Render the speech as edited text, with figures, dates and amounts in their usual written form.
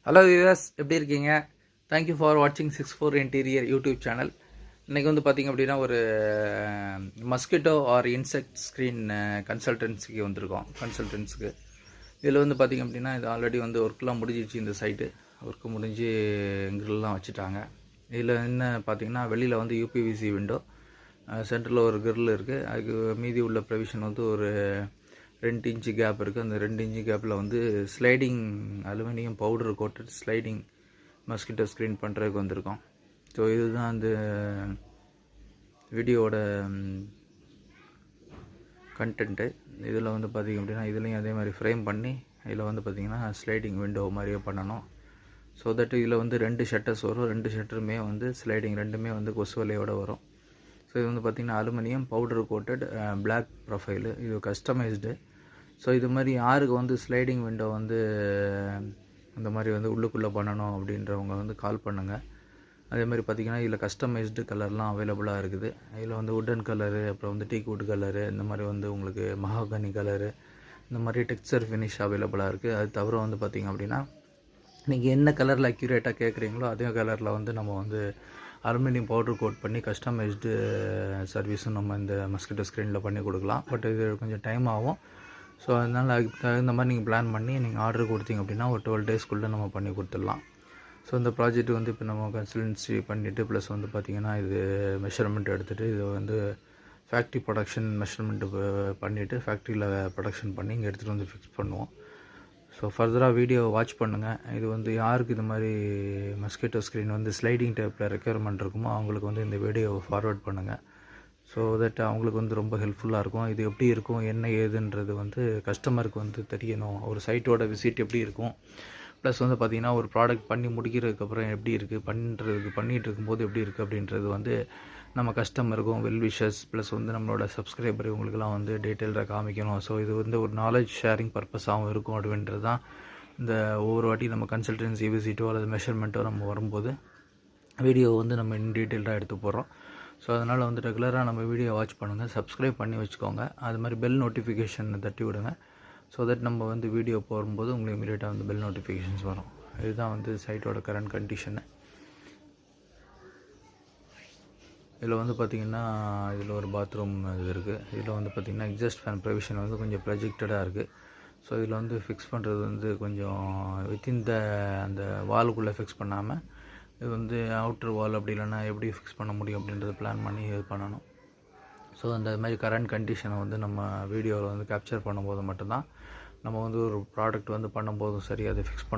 Hello viewers, எப்படி இருக்கீங்க? Thank you for வாட்சிங் 64 இன்டீரியர் யூடியூப் சேனல். இன்றைக்கி வந்து பார்த்திங்க அப்படின்னா ஒரு மஸ்கிட்டோ ஆர் இன்செக்ட் ஸ்க்ரீன் கன்சல்டன்சிக்கு வந்திருக்கோம். கன்சல்டன்ஸுக்கு இதில் வந்து பார்த்திங்க அப்படின்னா இது ஆல்ரெடி வந்து ஒர்க்லாம் முடிஞ்சிச்சு. இந்த சைட்டு ஒர்க்கு முடிஞ்சு கிரில்லாம் வச்சுட்டாங்க. இதில் என்ன பார்த்திங்கன்னா வெளியில் வந்து யூபிவிசி விண்டோ, சென்டரில் ஒரு கிரில் இருக்குது. அதுக்கு மீதி உள்ள ப்ரொவிஷன் வந்து ஒரு 2 இன்ச்சு கேப் இருக்குது. அந்த 2 இன்ச்சு கேப்பில் வந்து sliding aluminium powder coated sliding mosquito screen பண்ணுறதுக்கு வந்திருக்கோம். ஸோ இதுதான் அந்த வீடியோவோட கண்டென்ட்டு. இதில் வந்து பார்த்திங்க அப்படின்னா இதுலேயும் அதே மாதிரி ஃப்ரேம் பண்ணி இதில் வந்து பார்த்திங்கன்னா ஸ்லைடிங் விண்டோ மாதிரியே பண்ணணும். ஸோ தட் இதில் வந்து 2 ஷட்டர்ஸ் வரும். 2 ஷட்டருமே வந்து ஸ்லைடிங், ரெண்டுமே வந்து கொசு வலையோடு வரும். ஸோ இது வந்து பார்த்திங்கன்னா aluminium powder coated black profile. இது கஸ்டமைஸ்டு. ஸோ இது மாதிரி யாருக்கு வந்து ஸ்லைடிங் விண்டோ வந்து இந்த மாதிரி வந்து உள்ளுக்குள்ளே பண்ணணும் அப்படின்றவங்க வந்து கால் பண்ணுங்கள். அதே மாதிரி பார்த்திங்கன்னா இதில் கஸ்டமைஸ்டு கலர்லாம் அவைலபிளாக இருக்குது. இதில் வந்து உட்டன் கலரு, அப்புறம் வந்து டீக் வுட் கலரு, இந்த மாதிரி வந்து உங்களுக்கு மஹாகனி கலரு, இந்த மாதிரி டெக்ஸ்சர் ஃபினிஷ் அவைலபிளாக இருக்குது. அது தவிர வந்து பார்த்திங்க அப்படின்னா நீங்கள் என்ன கலரில் அக்யூரேட்டாக கேட்குறீங்களோ அதே கலரில் வந்து நம்ம வந்து அலுமினியம் பவுடர் கோட் பண்ணி கஸ்டமைஸ்டு சர்வீஸும் நம்ம இந்த மஸ்கிட்டோ ஸ்க்ரீனில் பண்ணி கொடுக்கலாம். பட் இது கொஞ்சம் டைம் ஆகும். ஸோ அதனால் அதுக்கு தகுந்த மாதிரி நீங்கள் பிளான் பண்ணி நீங்கள் ஆர்டர் கொடுத்தீங்க அப்படின்னா ஒரு 12 டேஸ்க்குள்ளே நம்ம பண்ணி கொடுத்துடலாம். ஸோ இந்த ப்ராஜெக்ட் வந்து இப்போ நம்ம கன்சல்டன்சி பண்ணிவிட்டு ப்ளஸ் வந்து பார்த்திங்கன்னா இது மெஷர்மெண்ட் எடுத்துகிட்டு இது வந்து ஃபேக்ட்ரி ப்ரொடக்ஷன் மெஷர்மெண்ட்டு பண்ணிவிட்டு ஃபேக்ட்ரியில் ப்ரொடக்ஷன் பண்ணி இங்கே எடுத்துகிட்டு வந்து ஃபிக்ஸ் பண்ணுவோம். ஸோ ஃபர்தராக வீடியோ வாட்ச் பண்ணுங்கள். இது வந்து யாருக்கு இது மாதிரி மஸ்கிட்டோ ஸ்க்ரீன் வந்து ஸ்லைடிங் டைப்பில் ரெக்யர்மெண்ட் இருக்குமோ அவங்களுக்கு வந்து இந்த வீடியோவை ஃபார்வேர்ட் பண்ணுங்கள். ஸோ தட் அவங்களுக்கு வந்து ரொம்ப ஹெல்ப்ஃபுல்லாக இருக்கும். இது எப்படி இருக்கும், என்ன ஏதுன்றது வந்து கஸ்டமருக்கு வந்து தெரியணும். ஒரு சைட்டோட விசிட் எப்படி இருக்கும், ப்ளஸ் வந்து பார்த்திங்கன்னா ஒரு ப்ராடக்ட் பண்ணி முடிக்கிறதுக்கப்புறம் எப்படி இருக்குது, பண்ணிகிட்டு இருக்கும்போது எப்படி இருக்குது அப்படின்றது வந்து நம்ம கஸ்டமருக்கும் வெல்விஷர்ஸ் ப்ளஸ் வந்து நம்மளோட சப்ஸ்கிரைபர் இவங்களுக்கெல்லாம் வந்து டீட்டெயிலாக காமிக்கணும். ஸோ இது வந்து ஒரு நாலேஜ் ஷேரிங் பர்பஸாகவும் இருக்கும் அப்படின்றது தான் இந்த ஒவ்வொரு வாட்டி நம்ம கன்சல்டன்சி விசிட்டோ அல்லது மெஷர்மெண்ட்டோ நம்ம வரும்போது வீடியோ வந்து நம்ம இன் டீட்டெயில்டாக எடுத்து போடுறோம். ஸோ அதனால் வந்து ரெகுலராக நம்ம வீடியோ வாட்ச் பண்ணுங்கள், சப்ஸ்கிரைப் பண்ணி வச்சுக்கோங்க. அது மாதிரி பெல் நோட்டிஃபிகேஷன் தட்டி விடுங்க. ஸோ தட் நம்ம வந்து வீடியோ போடும்போது உங்களுக்கு இமீடியட்டாக வந்து பெல் நோட்டிஃபிகேஷன்ஸ் வரும். இதுதான் வந்து சைட்டோட கரண்ட் கண்டிஷனு. இதில் வந்து பார்த்திங்கன்னா இதில் ஒரு பாத்ரூம் இது இருக்குது. இதில் வந்து பார்த்திங்கன்னா எக்ஸாஸ்ட் ஃபேன் ப்ரொவிஷன் வந்து கொஞ்சம் ப்ரொஜெக்டடாக இருக்குது. ஸோ இதில் வந்து ஃபிக்ஸ் பண்ணுறது வந்து கொஞ்சம் வித்தின் அந்த வாலுக்குள்ளே ஃபிக்ஸ் பண்ணாமல் இது வந்து அவுட்ரு வால் அப்படி இல்லைன்னா எப்படி ஃபிக்ஸ் பண்ண முடியும் அப்படின்றத பிளான் பண்ணி இது பண்ணணும். ஸோ அந்த மாதிரி கரண்ட் கண்டிஷனை வந்து நம்ம வீடியோவில் வந்து கேப்சர் பண்ணும்போது மட்டும்தான் நம்ம வந்து ஒரு ப்ராடக்ட் வந்து பண்ணும்போதும் சரி அதை ஃபிக்ஸ்